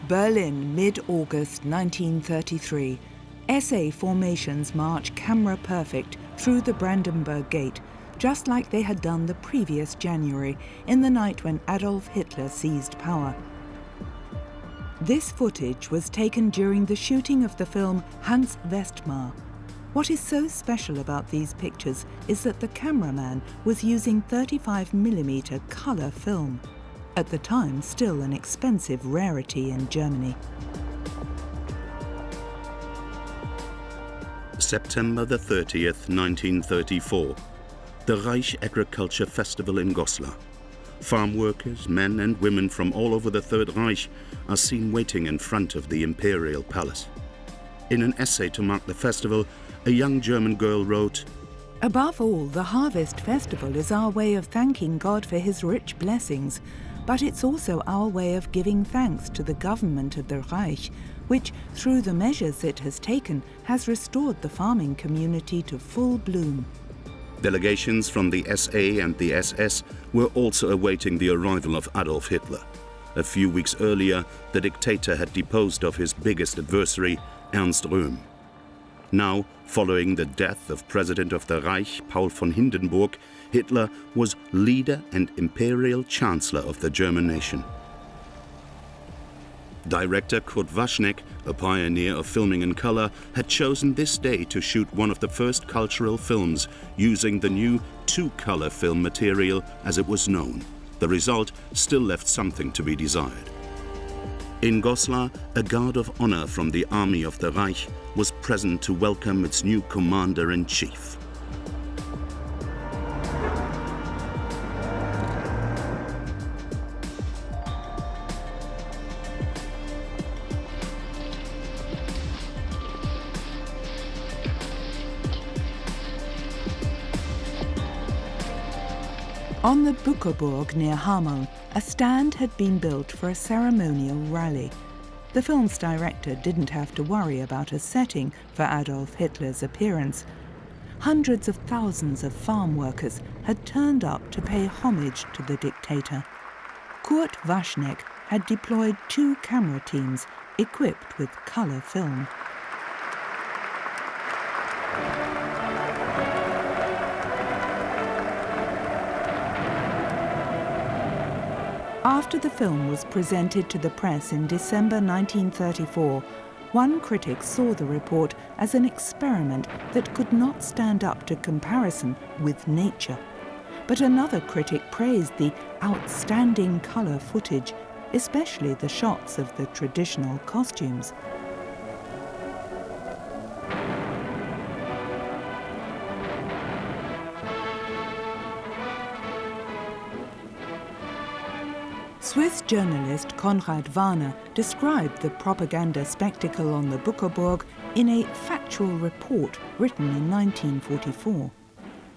Berlin, mid-August 1933. SA formations march camera perfect through the Brandenburg Gate, just like they had done the previous January, in the night when Adolf Hitler seized power. This footage was taken during the shooting of the film Hans Westmar. What is so special about these pictures is that the cameraman was using 35mm colour film, at the time still an expensive rarity in Germany. September the 30th, 1934. The Reich Agriculture Festival in Goslar. Farm workers, men and women from all over the Third Reich are seen waiting in front of the Imperial Palace. In an essay to mark the festival, a young German girl wrote, "Above all, the Harvest Festival is our way of thanking God for his rich blessings, but it's also our way of giving thanks to the government of the Reich, which, through the measures it has taken, has restored the farming community to full bloom." Delegations from the SA and the SS were also awaiting the arrival of Adolf Hitler. A few weeks earlier, the dictator had deposed of his biggest adversary, Ernst Röhm. Now, following the death of President of the Reich, Paul von Hindenburg, Hitler was leader and imperial chancellor of the German nation. Director Kurt Waschneck, a pioneer of filming in color, had chosen this day to shoot one of the first cultural films using the new two-color film material as it was known. The result still left something to be desired. In Goslar, a guard of honor from the army of the Reich was present to welcome its new commander-in-chief. On the Buckerburg near Hameln, a stand had been built for a ceremonial rally. The film's director didn't have to worry about a setting for Adolf Hitler's appearance. Hundreds of thousands of farm workers had turned up to pay homage to the dictator. Kurt Waschneck had deployed 2 camera teams equipped with colour film. After the film was presented to the press in December 1934, one critic saw the report as an experiment that could not stand up to comparison with nature. But another critic praised the outstanding colour footage, especially the shots of the traditional costumes. Swiss journalist Konrad Warner described the propaganda spectacle on the Buckerburg in a factual report written in 1944.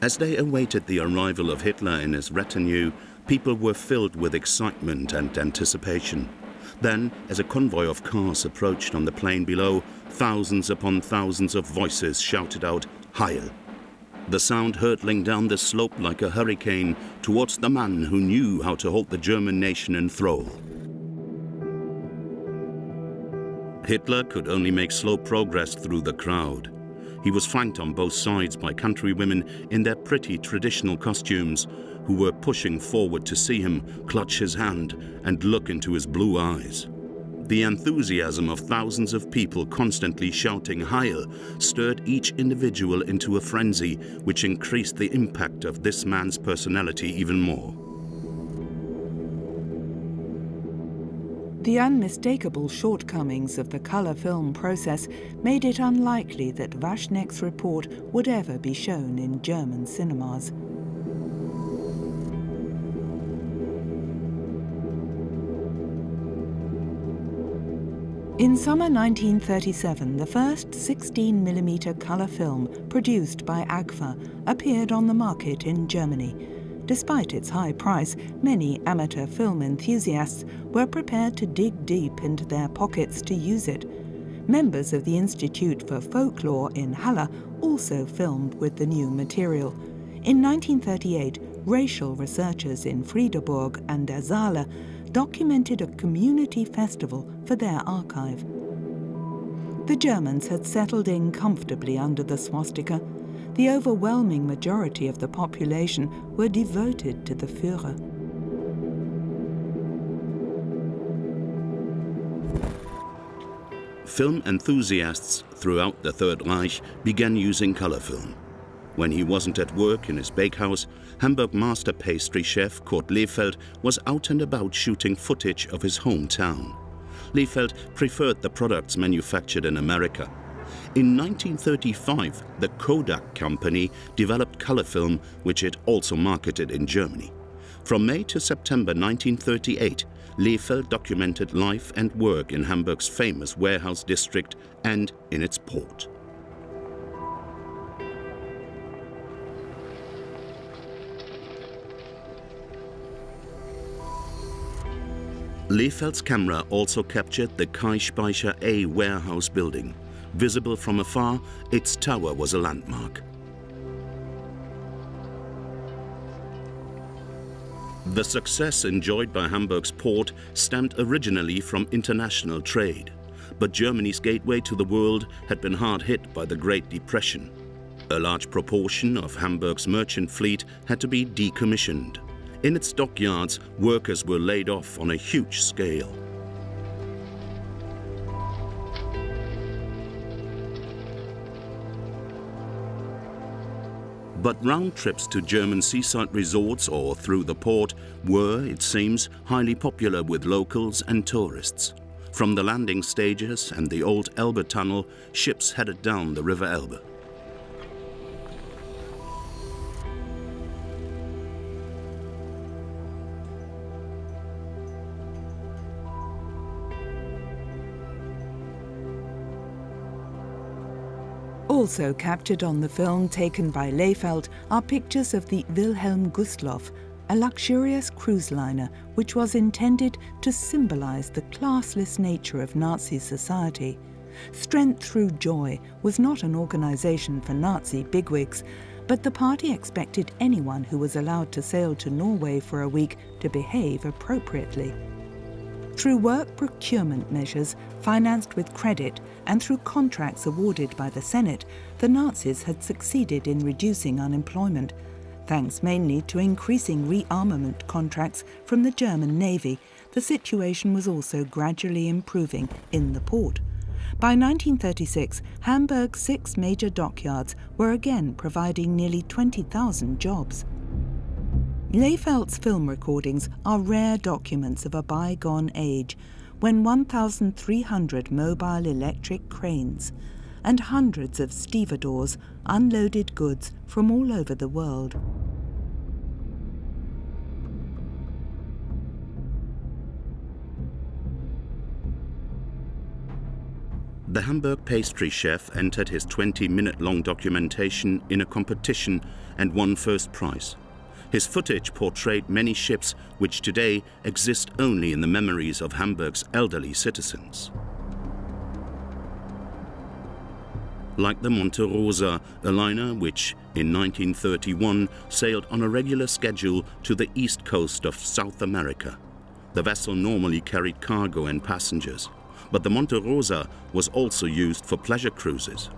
As they awaited the arrival of Hitler and his retinue, people were filled with excitement and anticipation. Then, as a convoy of cars approached on the plain below, thousands upon thousands of voices shouted out, "Heil!" The sound hurtling down the slope like a hurricane towards the man who knew how to hold the German nation in thrall. Hitler could only make slow progress through the crowd. He was flanked on both sides by countrywomen in their pretty traditional costumes, who were pushing forward to see him, clutch his hand, and look into his blue eyes. The enthusiasm of thousands of people constantly shouting Heil stirred each individual into a frenzy, which increased the impact of this man's personality even more. The unmistakable shortcomings of the colour film process made it unlikely that Waschneck's report would ever be shown in German cinemas. In summer 1937, the first 16mm colour film produced by Agfa appeared on the market in Germany. Despite its high price, many amateur film enthusiasts were prepared to dig deep into their pockets to use it. Members of the Institute for Folklore in Halle also filmed with the new material. In 1938, racial researchers in Friedeburg and der Saale documented a community festival for their archive. The Germans had settled in comfortably under the swastika. The overwhelming majority of the population were devoted to the Führer. Film enthusiasts throughout the Third Reich began using color film. When he wasn't at work in his bakehouse, Hamburg master pastry chef Kurt Lehfeld was out and about shooting footage of his hometown. Lehfeld preferred the products manufactured in America. In 1935, the Kodak company developed color film, which it also marketed in Germany. From May to September 1938, Lehfeld documented life and work in Hamburg's famous warehouse district and in its port. Lehfeld's camera also captured the Kaispeicher A warehouse building. Visible from afar, its tower was a landmark. The success enjoyed by Hamburg's port stemmed originally from international trade, but Germany's gateway to the world had been hard hit by the Great Depression. A large proportion of Hamburg's merchant fleet had to be decommissioned. In its dockyards, workers were laid off on a huge scale. But round trips to German seaside resorts or through the port were, it seems, highly popular with locals and tourists. From the landing stages and the old Elbe tunnel, ships headed down the River Elbe. Also captured on the film taken by Lehfeld are pictures of the Wilhelm Gustloff, a luxurious cruise liner which was intended to symbolize the classless nature of Nazi society. Strength Through Joy was not an organization for Nazi bigwigs, but the party expected anyone who was allowed to sail to Norway for a week to behave appropriately. Through work procurement measures financed with credit and through contracts awarded by the Senate, the Nazis had succeeded in reducing unemployment. Thanks mainly to increasing rearmament contracts from the German Navy, the situation was also gradually improving in the port. By 1936, Hamburg's 6 major dockyards were again providing nearly 20,000 jobs. Lehfeld's film recordings are rare documents of a bygone age, when 1,300 mobile electric cranes and hundreds of stevedores unloaded goods from all over the world. The Hamburg pastry chef entered his 20-minute-long documentation in a competition and won first prize. His footage portrayed many ships which today exist only in the memories of Hamburg's elderly citizens. Like the Monte Rosa, a liner which, in 1931, sailed on a regular schedule to the east coast of South America. The vessel normally carried cargo and passengers, but the Monte Rosa was also used for pleasure cruises.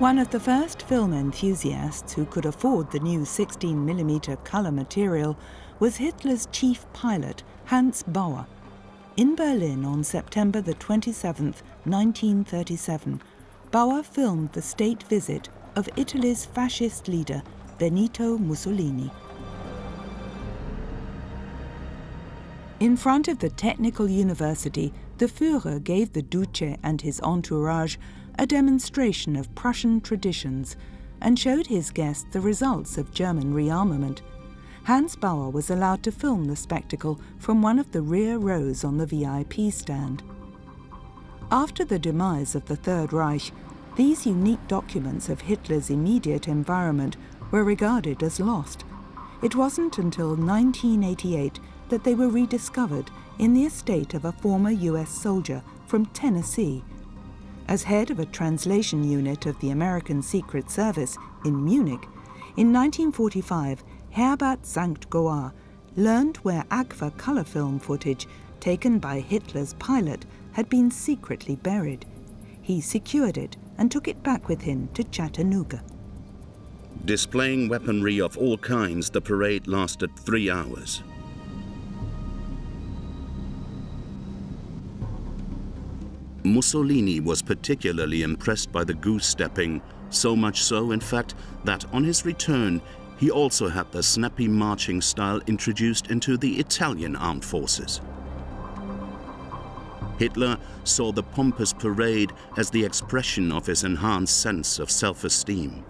One of the first film enthusiasts who could afford the new 16mm color material was Hitler's chief pilot, Hans Bauer. In Berlin on September the 27th, 1937, Bauer filmed the state visit of Italy's fascist leader, Benito Mussolini. In front of the Technical University, the Führer gave the Duce and his entourage a demonstration of Prussian traditions and showed his guests the results of German rearmament. Hans Bauer was allowed to film the spectacle from one of the rear rows on the VIP stand. After the demise of the Third Reich, these unique documents of Hitler's immediate environment were regarded as lost. It wasn't until 1988 that they were rediscovered in the estate of a former US soldier from Tennessee. As head of a translation unit of the American Secret Service in Munich, in 1945, Herbert Sankt Goar learned where Agfa color film footage taken by Hitler's pilot had been secretly buried. He secured it and took it back with him to Chattanooga. Displaying weaponry of all kinds, the parade lasted 3 hours. Mussolini was particularly impressed by the goose-stepping, so much so, in fact, that on his return, he also had the snappy marching style introduced into the Italian armed forces. Hitler saw the pompous parade as the expression of his enhanced sense of self-esteem.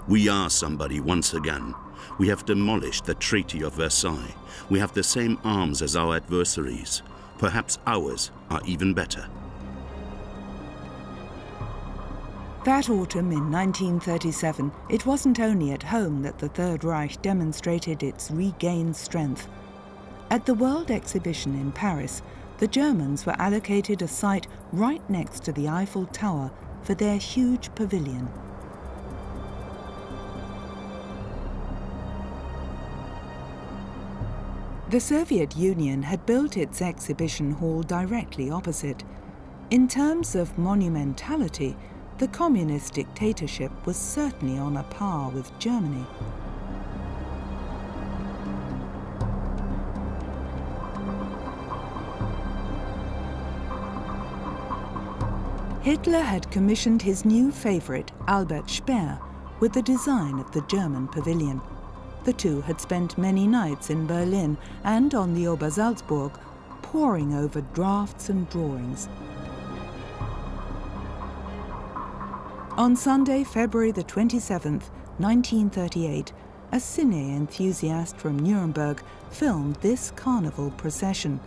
We are somebody once again. We have demolished the Treaty of Versailles. We have the same arms as our adversaries. Perhaps ours are even better. That autumn in 1937, it wasn't only at home that the Third Reich demonstrated its regained strength. At the World Exhibition in Paris, the Germans were allocated a site right next to the Eiffel Tower for their huge pavilion. The Soviet Union had built its exhibition hall directly opposite. In terms of monumentality, the communist dictatorship was certainly on a par with Germany. Hitler had commissioned his new favorite, Albert Speer, with the design of the German pavilion. The two had spent many nights in Berlin and on the Obersalzberg, poring over drafts and drawings. On Sunday, February the 27th, 1938, a cine enthusiast from Nuremberg filmed this carnival procession.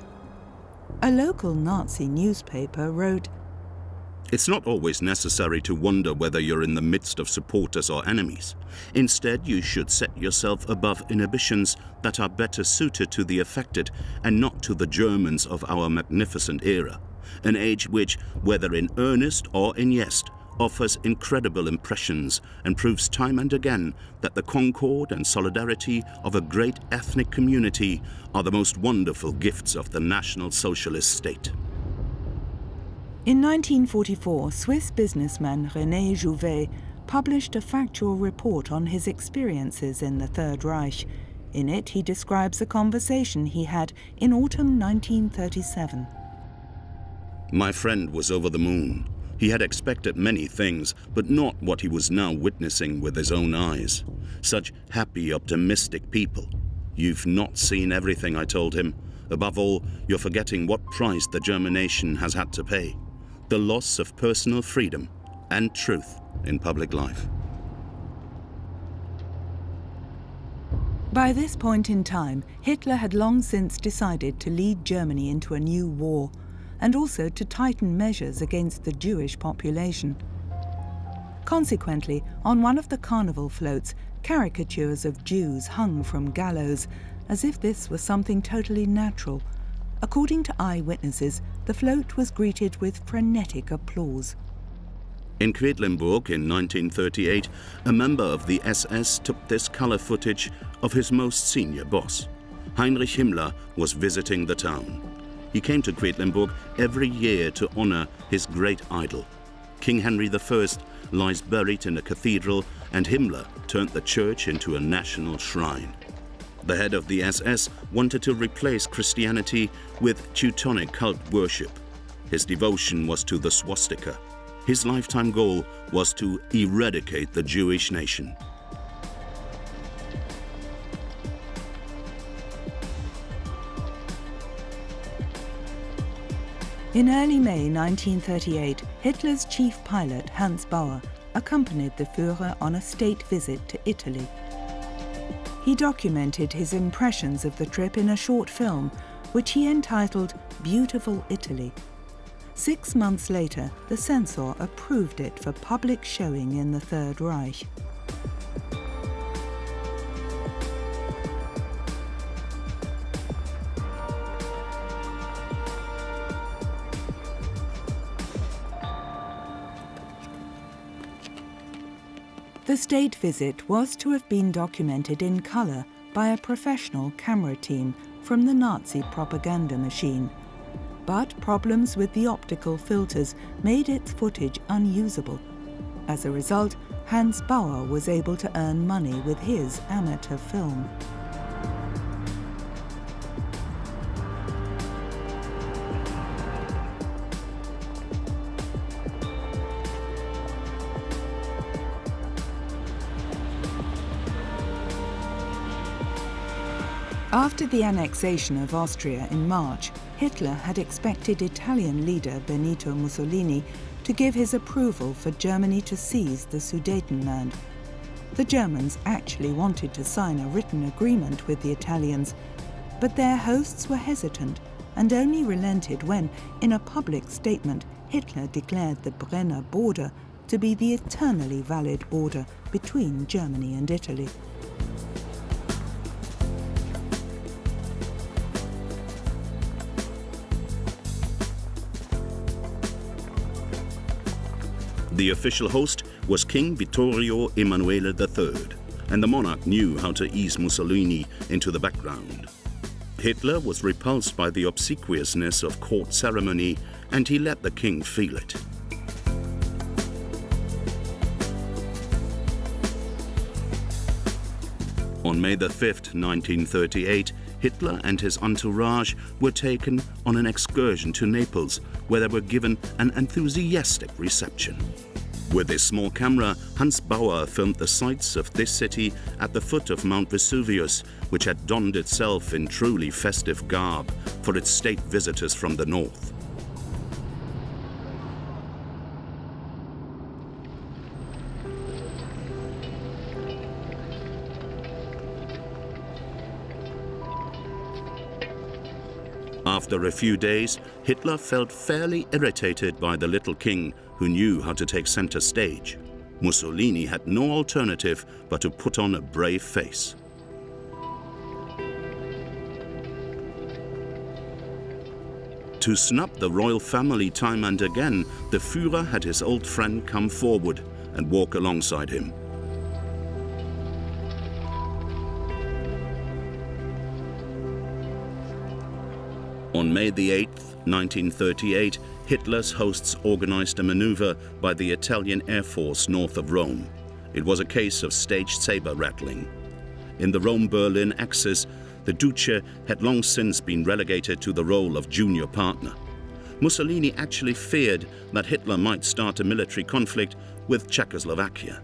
A local Nazi newspaper wrote, It's not always necessary to wonder whether you're in the midst of supporters or enemies. Instead, you should set yourself above inhibitions that are better suited to the affected and not to the Germans of our magnificent era, an age which, whether in earnest or in jest, offers incredible impressions and proves time and again that the concord and solidarity of a great ethnic community are the most wonderful gifts of the National Socialist state. In 1944, Swiss businessman René Jouvet published a factual report on his experiences in the Third Reich. In it, he describes a conversation he had in autumn 1937. My friend was over the moon. He had expected many things, but not what he was now witnessing with his own eyes. Such happy, optimistic people. You've not seen everything, I told him. Above all, you're forgetting what price the German nation has had to pay. The loss of personal freedom and truth in public life. By this point in time, Hitler had long since decided to lead Germany into a new war, and also to tighten measures against the Jewish population. Consequently, on one of the carnival floats, caricatures of Jews hung from gallows, as if this was something totally natural. According to eyewitnesses, the float was greeted with frenetic applause. In Quedlinburg in 1938, a member of the SS took this color footage of his most senior boss. Heinrich Himmler was visiting the town. He came to Quedlinburg every year to honor his great idol. King Henry I lies buried in a cathedral, and Himmler turned the church into a national shrine. The head of the SS wanted to replace Christianity with Teutonic cult worship. His devotion was to the swastika. His lifetime goal was to eradicate the Jewish nation. In early May 1938, Hitler's chief pilot, Hans Bauer, accompanied the Führer on a state visit to Italy. He documented his impressions of the trip in a short film, which he entitled Beautiful Italy. 6 months later, the censor approved it for public showing in the Third Reich. The state visit was to have been documented in colour by a professional camera team from the Nazi propaganda machine. But problems with the optical filters made its footage unusable. As a result, Hans Bauer was able to earn money with his amateur film. After the annexation of Austria in March, Hitler had expected Italian leader Benito Mussolini to give his approval for Germany to seize the Sudetenland. The Germans actually wanted to sign a written agreement with the Italians, but their hosts were hesitant and only relented when, in a public statement, Hitler declared the Brenner border to be the eternally valid border between Germany and Italy. The official host was King Vittorio Emanuele III, and the monarch knew how to ease Mussolini into the background. Hitler was repulsed by the obsequiousness of court ceremony, and he let the king feel it. On May 5, 1938, Hitler and his entourage were taken on an excursion to Naples, where they were given an enthusiastic reception. With his small camera, Hans Bauer filmed the sights of this city at the foot of Mount Vesuvius, which had donned itself in truly festive garb for its state visitors from the north. After a few days, Hitler felt fairly irritated by the little king, who knew how to take center stage. Mussolini had no alternative but to put on a brave face. To snub the royal family time and again, the Führer had his old friend come forward and walk alongside him. On May 8, 1938, Hitler's hosts organized a maneuver by the Italian Air Force north of Rome. It was a case of staged saber rattling. In the Rome-Berlin axis, the Duce had long since been relegated to the role of junior partner. Mussolini actually feared that Hitler might start a military conflict with Czechoslovakia.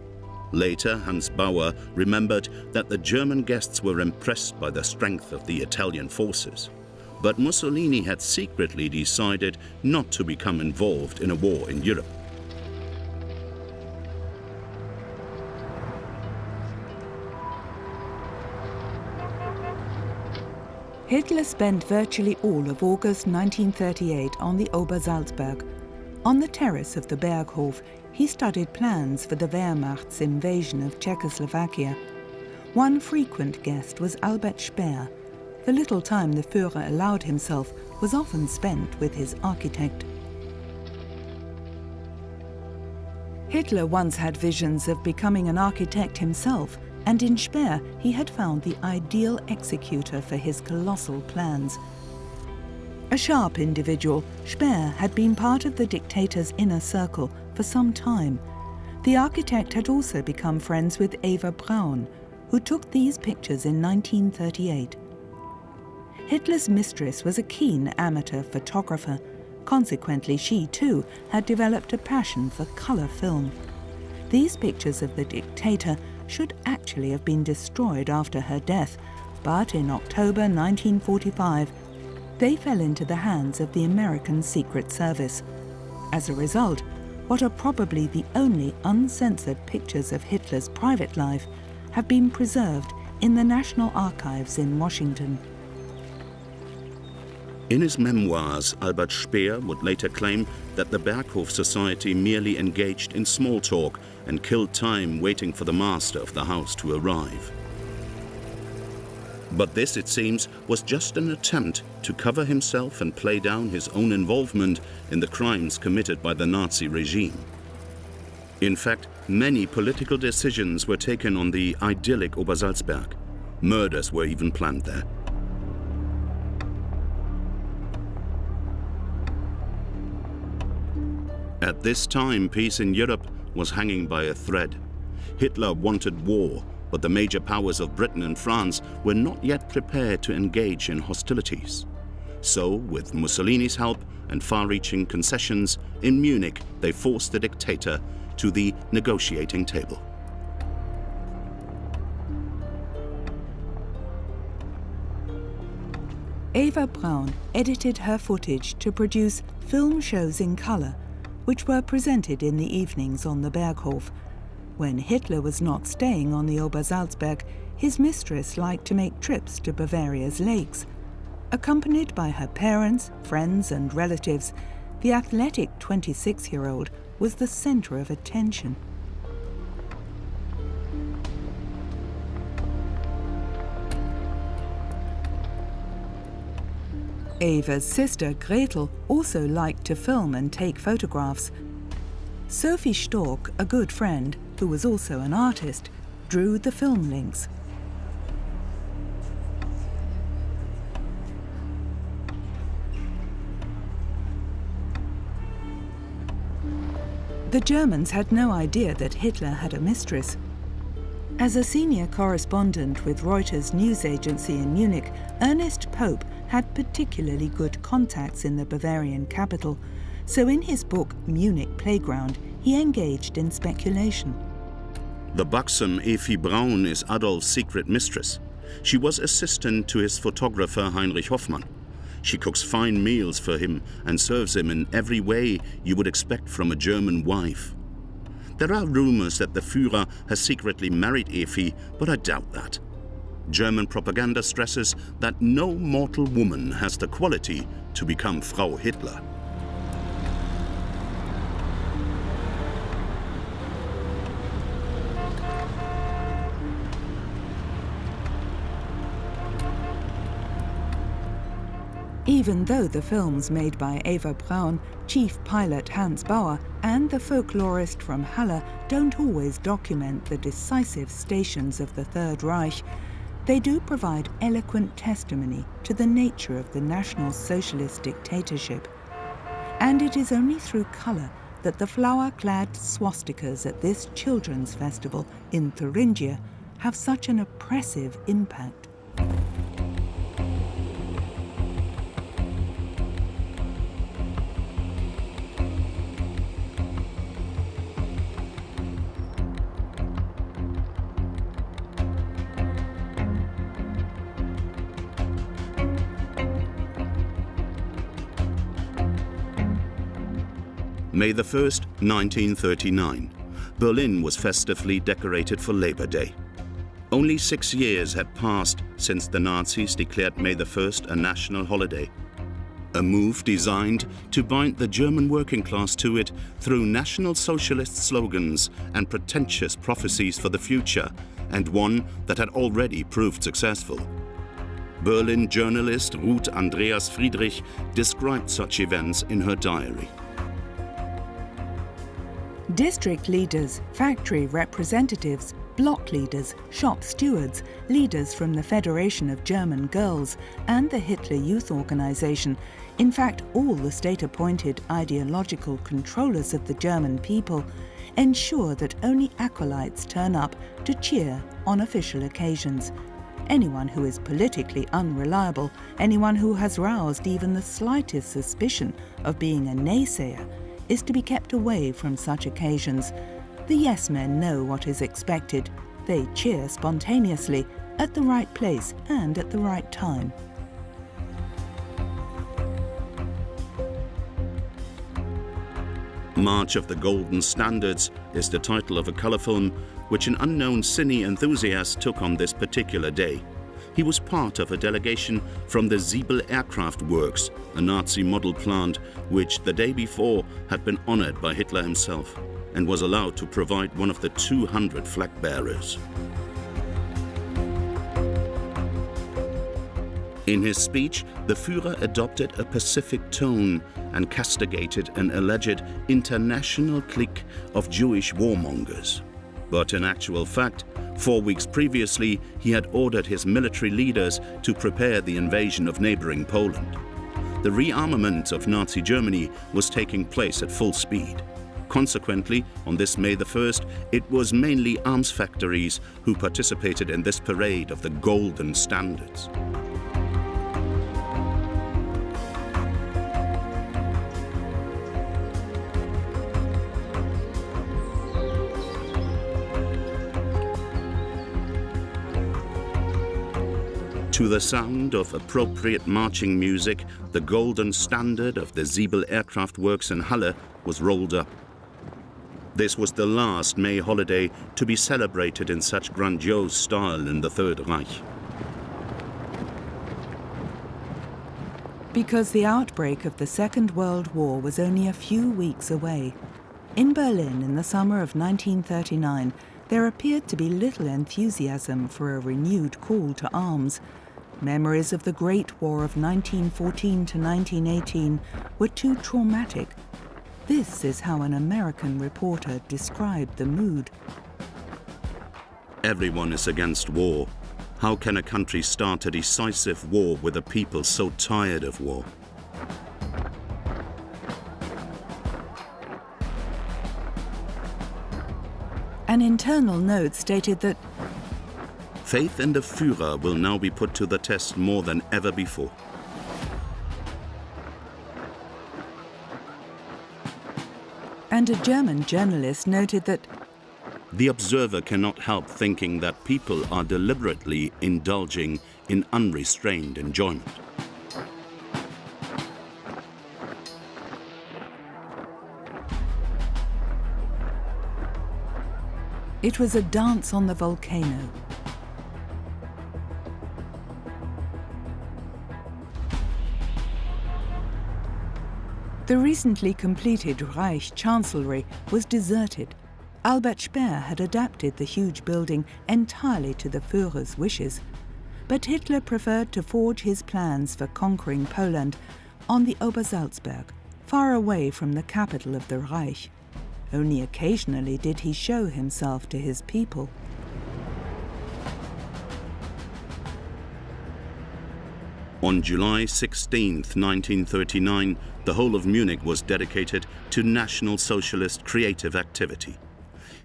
Later, Hans Bauer remembered that the German guests were impressed by the strength of the Italian forces. But Mussolini had secretly decided not to become involved in a war in Europe. Hitler spent virtually all of August 1938 on the Obersalzberg. On the terrace of the Berghof, he studied plans for the Wehrmacht's invasion of Czechoslovakia. One frequent guest was Albert Speer. The little time the Führer allowed himself was often spent with his architect. Hitler once had visions of becoming an architect himself, and in Speer he had found the ideal executor for his colossal plans. A sharp individual, Speer had been part of the dictator's inner circle for some time. The architect had also become friends with Eva Braun, who took these pictures in 1938. Hitler's mistress was a keen amateur photographer. Consequently, she too had developed a passion for colour film. These pictures of the dictator should actually have been destroyed after her death, but in October 1945, they fell into the hands of the American Secret Service. As a result, what are probably the only uncensored pictures of Hitler's private life have been preserved in the National Archives in Washington. In his memoirs, Albert Speer would later claim that the Berghof Society merely engaged in small talk and killed time waiting for the master of the house to arrive. But this, it seems, was just an attempt to cover himself and play down his own involvement in the crimes committed by the Nazi regime. In fact, Many political decisions were taken on the idyllic Obersalzberg. Murders were even planned there. At this time, peace in Europe was hanging by a thread. Hitler wanted war, but the major powers of Britain and France were not yet prepared to engage in hostilities. So, with Mussolini's help and far-reaching concessions, in Munich they forced the dictator to the negotiating table. Eva Braun edited her footage to produce film shows in colour, which were presented in the evenings on the Berghof. When Hitler was not staying on the Obersalzberg, his mistress liked to make trips to Bavaria's lakes. Accompanied by her parents, friends and relatives, the athletic 26-year-old was the centre of attention. Eva's sister Gretel also liked to film and take photographs. Sophie Stork, a good friend, who was also an artist, drew the film links. The Germans had no idea that Hitler had a mistress. As a senior correspondent with Reuters news agency in Munich, Ernest Pope had particularly good contacts in the Bavarian capital, so in his book Munich Playground, he engaged in speculation. The buxom Evi Braun is Adolf's secret mistress. She was assistant to his photographer Heinrich Hoffmann. She cooks fine meals for him and serves him in every way you would expect from a German wife. There are rumors that the Führer has secretly married Evi, but I doubt that. German propaganda stresses that no mortal woman has the quality to become Frau Hitler. Even though the films made by Eva Braun, chief pilot Hans Bauer, and the folklorist from Halle don't always document the decisive stations of the Third Reich, they do provide eloquent testimony to the nature of the National Socialist dictatorship. And it is only through colour that the flower-clad swastikas at this children's festival in Thuringia have such an oppressive impact. May the 1st, 1939. Berlin was festively decorated for Labor Day. Only 6 years had passed since the Nazis declared May the 1st a national holiday. A move designed to bind the German working class to it through National Socialist slogans and pretentious prophecies for the future, and one that had already proved successful. Berlin journalist Ruth Andreas Friedrich described such events in her diary. District leaders, factory representatives, block leaders, shop stewards, leaders from the Federation of German Girls and the Hitler Youth Organization, in fact all the state-appointed ideological controllers of the German people, ensure that only acolytes turn up to cheer on official occasions. Anyone who is politically unreliable, anyone who has roused even the slightest suspicion of being a naysayer, is to be kept away from such occasions. The yes-men know what is expected. They cheer spontaneously, at the right place and at the right time. March of the Golden Standards is the title of a colour film which an unknown cine enthusiast took on this particular day. He was part of a delegation from the Siebel Aircraft Works, a Nazi model plant which the day before had been honoured by Hitler himself and was allowed to provide one of the 200 flag bearers. In his speech, the Führer adopted a pacific tone and castigated an alleged international clique of Jewish warmongers. But in actual fact, 4 weeks previously, he had ordered his military leaders to prepare the invasion of neighboring Poland. The rearmament of Nazi Germany was taking place at full speed. Consequently, on this May the 1st, it was mainly arms factories who participated in this parade of the golden standards. To the sound of appropriate marching music, the golden standard of the Siebel Aircraft Works in Halle was rolled up. This was the last May holiday to be celebrated in such grandiose style in the Third Reich. Because the outbreak of the Second World War was only a few weeks away. In Berlin in the summer of 1939, there appeared to be little enthusiasm for a renewed call to arms. Memories of the Great War of 1914 to 1918 were too traumatic. This is how an American reporter described the mood. Everyone is against war. How can a country start a decisive war with a people so tired of war? An internal note stated that faith in the Führer will now be put to the test more than ever before. And a German journalist noted that the observer cannot help thinking that people are deliberately indulging in unrestrained enjoyment. it was a dance on the volcano. The recently completed Reich Chancellery was deserted. Albert Speer had adapted the huge building entirely to the Führer's wishes. But Hitler preferred to forge his plans for conquering Poland on the Obersalzberg, far away from the capital of the Reich. Only occasionally did he show himself to his people. On July 16, 1939, the whole of Munich was dedicated to National Socialist creative activity.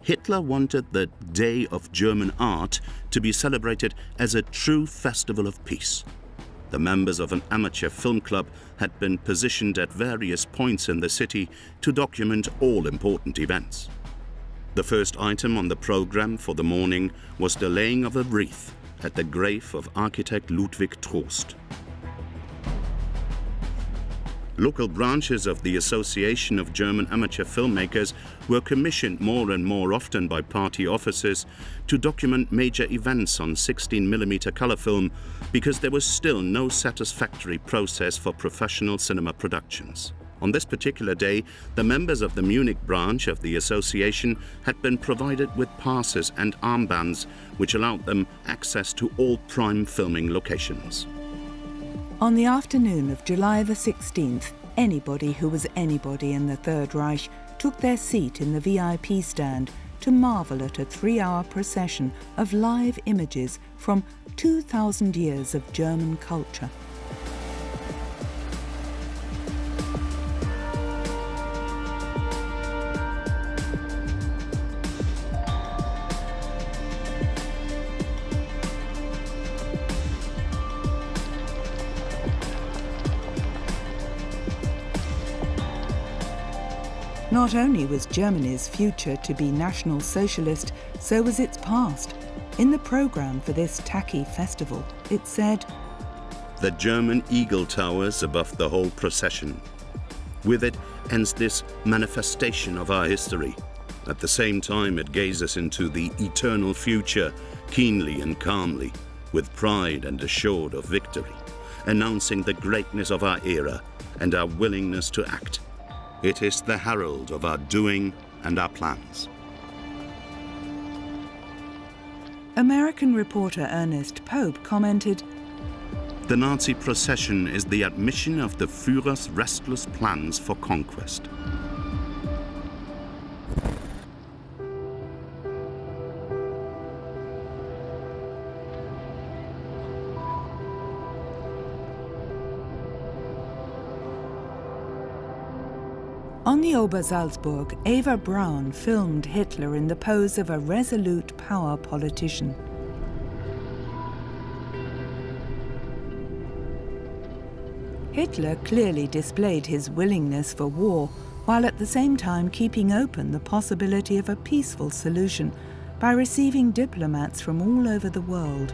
Hitler wanted the Day of German Art to be celebrated as a true festival of peace. The members of an amateur film club had been positioned at various points in the city to document all important events. The first item on the program for the morning was the laying of a wreath at the grave of architect Ludwig Trost. Local branches of the Association of German Amateur Filmmakers were commissioned more and more often by party officers to document major events on 16mm color film because there was still no satisfactory process for professional cinema productions. On this particular day, the members of the Munich branch of the association had been provided with passes and armbands which allowed them access to all prime filming locations. On the afternoon of July the 16th, anybody who was anybody in the Third Reich took their seat in the VIP stand to marvel at a 3-hour procession of live images from 2,000 years of German culture. Not only was Germany's future to be National Socialist, so was its past. In the program for this tacky festival, it said, "The German eagle towers above the whole procession. With it ends this manifestation of our history. At the same time, it gazes into the eternal future, keenly and calmly, with pride and assured of victory, announcing the greatness of our era and our willingness to act. It is the herald of our doing and our plans." American reporter Ernest Pope commented, The Nazi procession is the admission of the Führer's restless plans for conquest. On the Obersalzberg, Eva Braun filmed Hitler in the pose of a resolute power politician. Hitler clearly displayed his willingness for war, while at the same time keeping open the possibility of a peaceful solution by receiving diplomats from all over the world.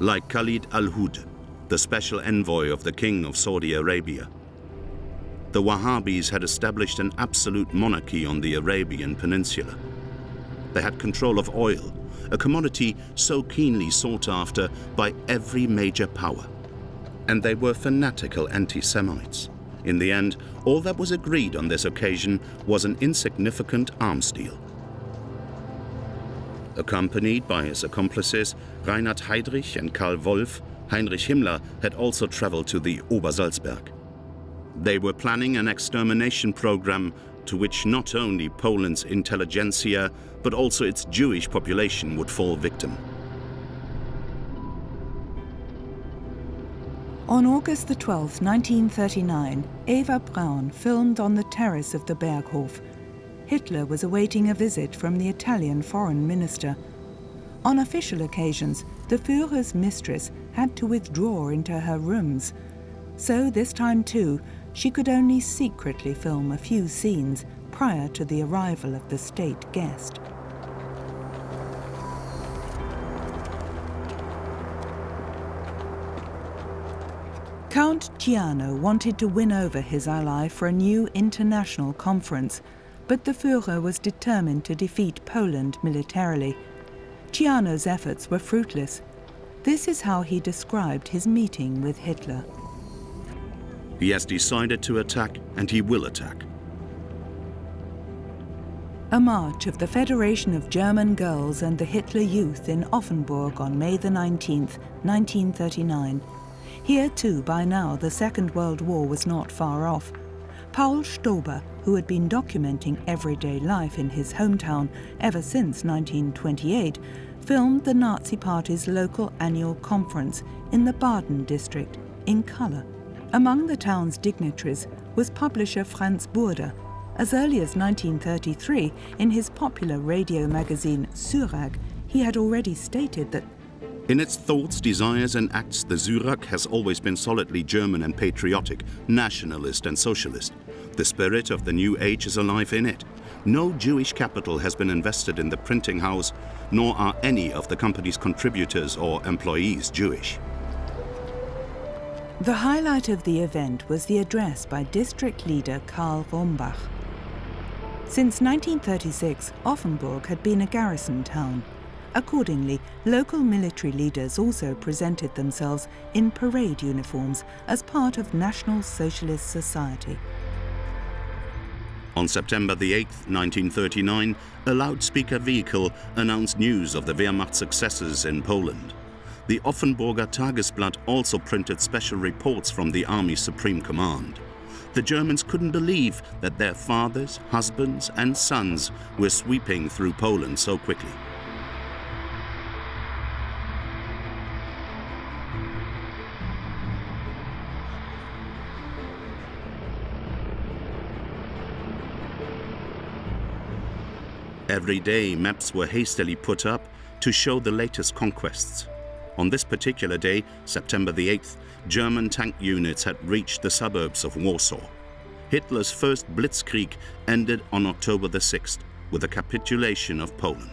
Like Khalid al-Hud, the special envoy of the King of Saudi Arabia, the Wahhabis had established an absolute monarchy on the Arabian Peninsula. They had control of oil, a commodity so keenly sought after by every major power. And they were fanatical anti-Semites. In the end, all that was agreed on this occasion was an insignificant arms deal. Accompanied by his accomplices, Reinhard Heydrich and Karl Wolff, Heinrich Himmler had also traveled to the Obersalzberg. They were planning an extermination program to which not only Poland's intelligentsia, but also its Jewish population would fall victim. On August the 12th, 1939, Eva Braun filmed on the terrace of the Berghof. Hitler was awaiting a visit from the Italian foreign minister. On official occasions, the Führer's mistress had to withdraw into her rooms. So this time too, she could only secretly film a few scenes prior to the arrival of the state guest. Count Ciano wanted to win over his ally for a new international conference, but the Führer was determined to defeat Poland militarily. Ciano's efforts were fruitless. This is how he described his meeting with Hitler. He has decided to attack, and he will attack. A march of the Federation of German Girls and the Hitler Youth in Offenburg on May the 19th, 1939. Here too, by now, the Second World War was not far off. Paul Stober, who had been documenting everyday life in his hometown ever since 1928, filmed the Nazi Party's local annual conference in the Baden district in colour. Among the town's dignitaries was publisher Franz Burda. As early as 1933, in his popular radio magazine Syrag, he had already stated that in its thoughts, desires and acts, the Syrag has always been solidly German and patriotic, nationalist and socialist. The spirit of the new age is alive in it. No Jewish capital has been invested in the printing house, nor are any of the company's contributors or employees Jewish. The highlight of the event was the address by district leader Karl Rombach. Since 1936, Offenburg had been a garrison town. Accordingly, local military leaders also presented themselves in parade uniforms as part of National Socialist Society. On September the 8th, 1939, a loudspeaker vehicle announced news of the Wehrmacht successes in Poland. The Offenburger Tagesblatt also printed special reports from the Army's Supreme Command. The Germans couldn't believe that their fathers, husbands and sons were sweeping through Poland so quickly. Every day, maps were hastily put up to show the latest conquests. On this particular day, September the 8th, German tank units had reached the suburbs of Warsaw. Hitler's first blitzkrieg ended on October the 6th with the capitulation of Poland.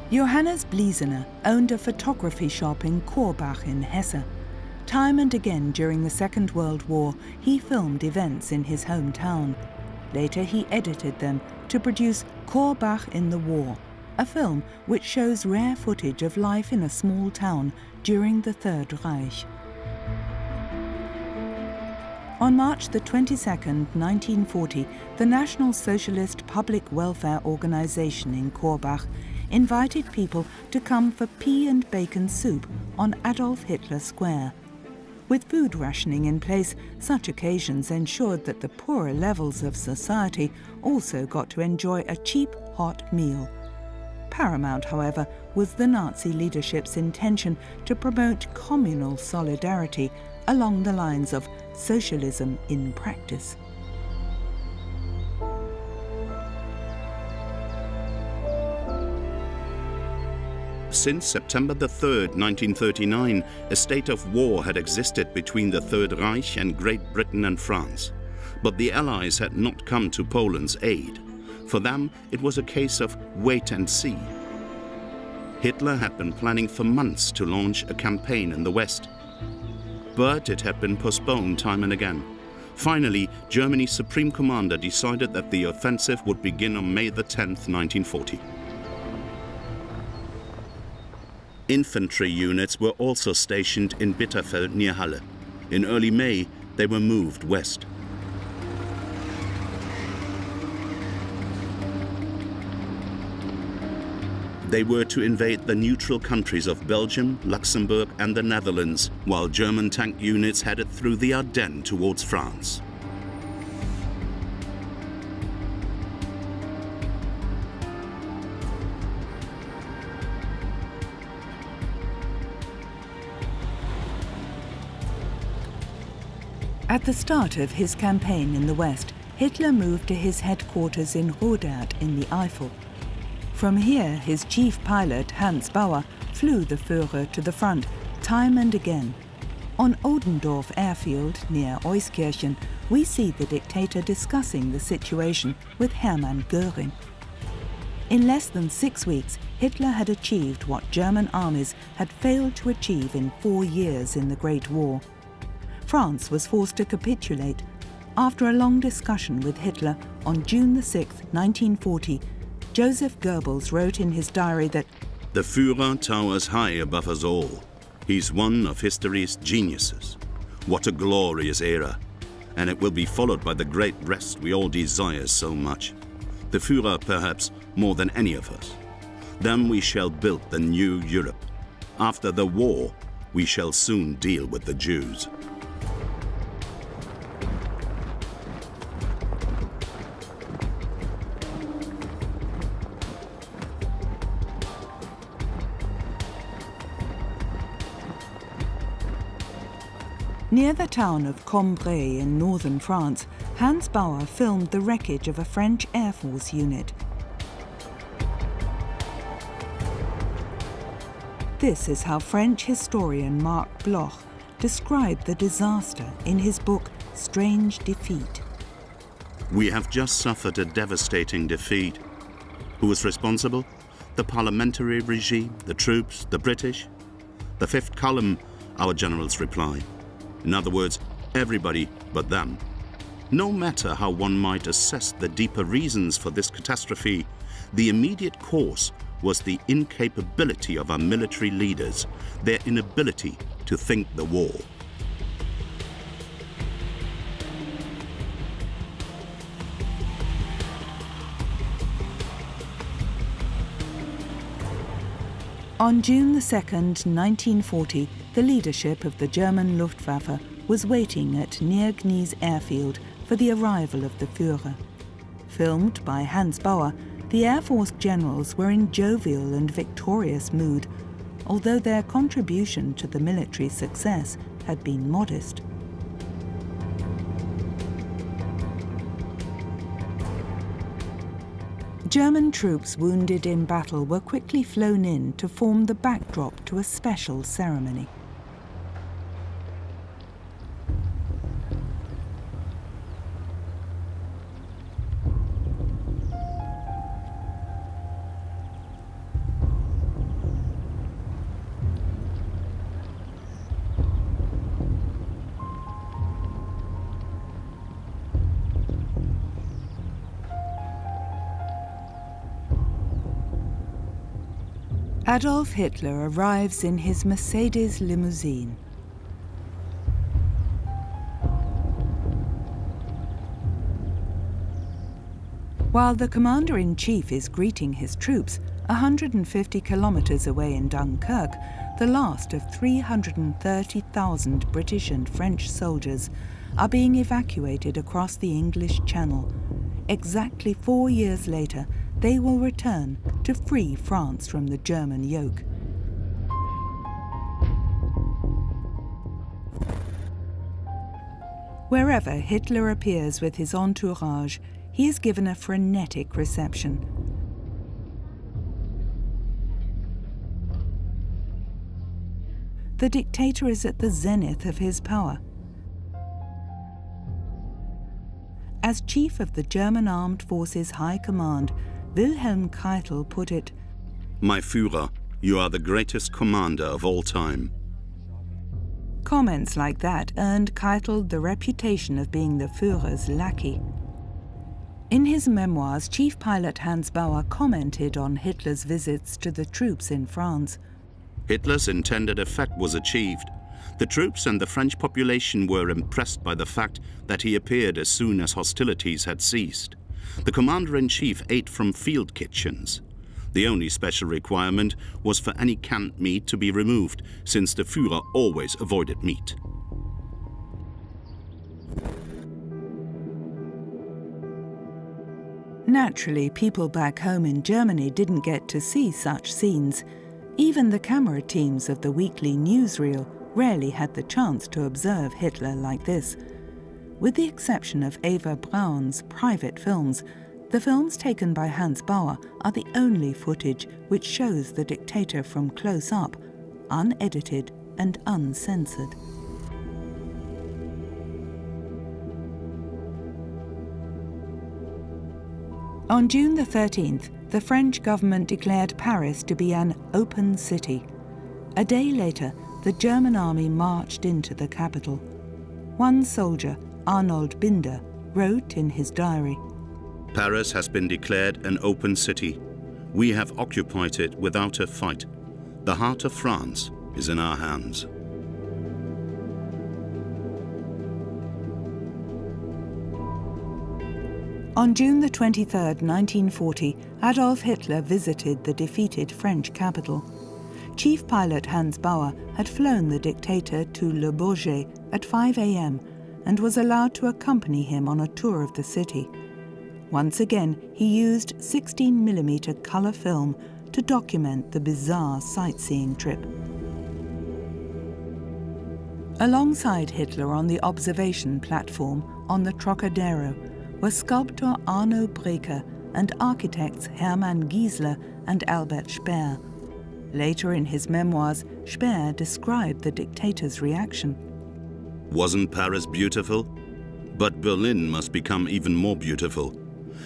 Johannes Bliesener owned a photography shop in Korbach in Hesse. Time and again during the Second World War, he filmed events in his hometown. Later he edited them to produce Korbach in the War, a film which shows rare footage of life in a small town during the Third Reich. On March the 22nd, 1940, the National Socialist Public Welfare Organization in Korbach invited people to come for pea and bacon soup on Adolf Hitler Square. With food rationing in place, such occasions ensured that the poorer levels of society also got to enjoy a cheap, hot meal. Paramount, however, was the Nazi leadership's intention to promote communal solidarity along the lines of socialism in practice. Since September the 3rd, 1939, a state of war had existed between the Third Reich and Great Britain and France. But the Allies had not come to Poland's aid. For them, it was a case of wait and see. Hitler had been planning for months to launch a campaign in the West. But it had been postponed time and again. Finally, Germany's Supreme Commander decided that the offensive would begin on May the 10th, 1940. Infantry units were also stationed in Bitterfeld near Halle. In early May, they were moved west. They were to invade the neutral countries of Belgium, Luxembourg and the Netherlands, while German tank units headed through the Ardennes towards France. At the start of his campaign in the West, Hitler moved to his headquarters in Rodert in the Eifel. From here, his chief pilot, Hans Bauer, flew the Führer to the front, time and again. On Oldendorf airfield, near Euskirchen, we see the dictator discussing the situation with Hermann Göring. In less than 6 weeks, Hitler had achieved what German armies had failed to achieve in 4 years in the Great War. France was forced to capitulate. After a long discussion with Hitler on June 6, 1940, Joseph Goebbels wrote in his diary that the Führer towers high above us all. He's one of history's geniuses. What a glorious era. And it will be followed by the great rest we all desire so much. The Führer perhaps more than any of us. Then we shall build the new Europe. After the war, we shall soon deal with the Jews. Near the town of Cambrai in northern France, Hans Bauer filmed the wreckage of a French Air Force unit. This is how French historian Marc Bloch described the disaster in his book Strange Defeat. We have just suffered a devastating defeat. Who was responsible? The parliamentary regime, the troops, the British? The fifth column, our generals reply. In other words, everybody but them. No matter how one might assess the deeper reasons for this catastrophe, the immediate cause was the incapability of our military leaders, their inability to think the war. On June 2nd, 1940, the leadership of the German Luftwaffe was waiting at Neergnies airfield for the arrival of the Führer. Filmed by Hans Bauer, the Air Force generals were in jovial and victorious mood, although their contribution to the military success had been modest. German troops wounded in battle were quickly flown in to form the backdrop to a special ceremony. Adolf Hitler arrives in his Mercedes limousine. While the commander-in-chief is greeting his troops, 150 kilometers away in Dunkirk, the last of 330,000 British and French soldiers are being evacuated across the English Channel. Exactly 4 years later, they will return to free France from the German yoke. Wherever Hitler appears with his entourage, he is given a frenetic reception. The dictator is at the zenith of his power. As chief of the German Armed Forces High Command, Wilhelm Keitel put it, "My Führer, you are the greatest commander of all time." Comments like that earned Keitel the reputation of being the Führer's lackey. In his memoirs, Chief Pilot Hans Bauer commented on Hitler's visits to the troops in France. Hitler's intended effect was achieved. The troops and the French population were impressed by the fact that he appeared as soon as hostilities had ceased. The commander-in-chief ate from field kitchens. The only special requirement was for any canned meat to be removed, since the Führer always avoided meat. Naturally, people back home in Germany didn't get to see such scenes. Even the camera teams of the weekly newsreel rarely had the chance to observe Hitler like this. With the exception of Eva Braun's private films, the films taken by Hans Bauer are the only footage which shows the dictator from close up, unedited and uncensored. On June the 13th, the French government declared Paris to be an open city. A day later, the German army marched into the capital. One soldier, Arnold Binder, wrote in his diary, "Paris has been declared an open city. We have occupied it without a fight. The heart of France is in our hands." On June the 23rd, 1940, Adolf Hitler visited the defeated French capital. Chief pilot Hans Bauer had flown the dictator to Le Bourget at 5 a.m. and was allowed to accompany him on a tour of the city. Once again, he used 16mm color film to document the bizarre sightseeing trip. Alongside Hitler on the observation platform on the Trocadero were sculptor Arno Breker and architects Hermann Giesler and Albert Speer. Later in his memoirs, Speer described the dictator's reaction. "Wasn't Paris beautiful? But Berlin must become even more beautiful.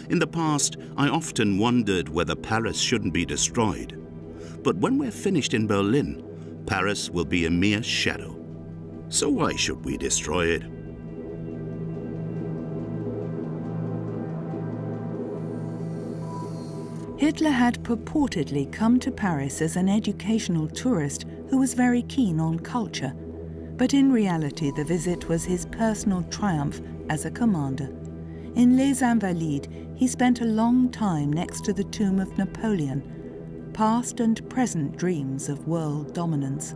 In the past, I often wondered whether Paris shouldn't be destroyed. But when we're finished in Berlin, Paris will be a mere shadow. So why should we destroy it?" Hitler had purportedly come to Paris as an educational tourist who was very keen on culture. But in reality, the visit was his personal triumph as a commander. In Les Invalides, he spent a long time next to the tomb of Napoleon, past and present dreams of world dominance.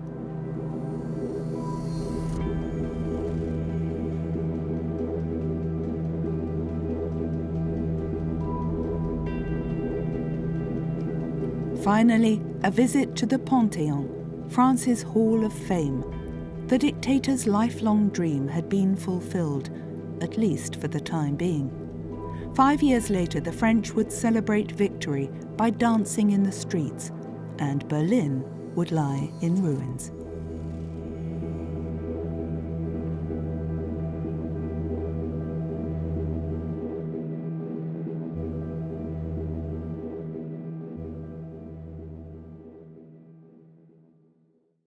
Finally, a visit to the Panthéon, France's Hall of Fame. The dictator's lifelong dream had been fulfilled, at least for the time being. 5 years later, the French would celebrate victory by dancing in the streets, and Berlin would lie in ruins.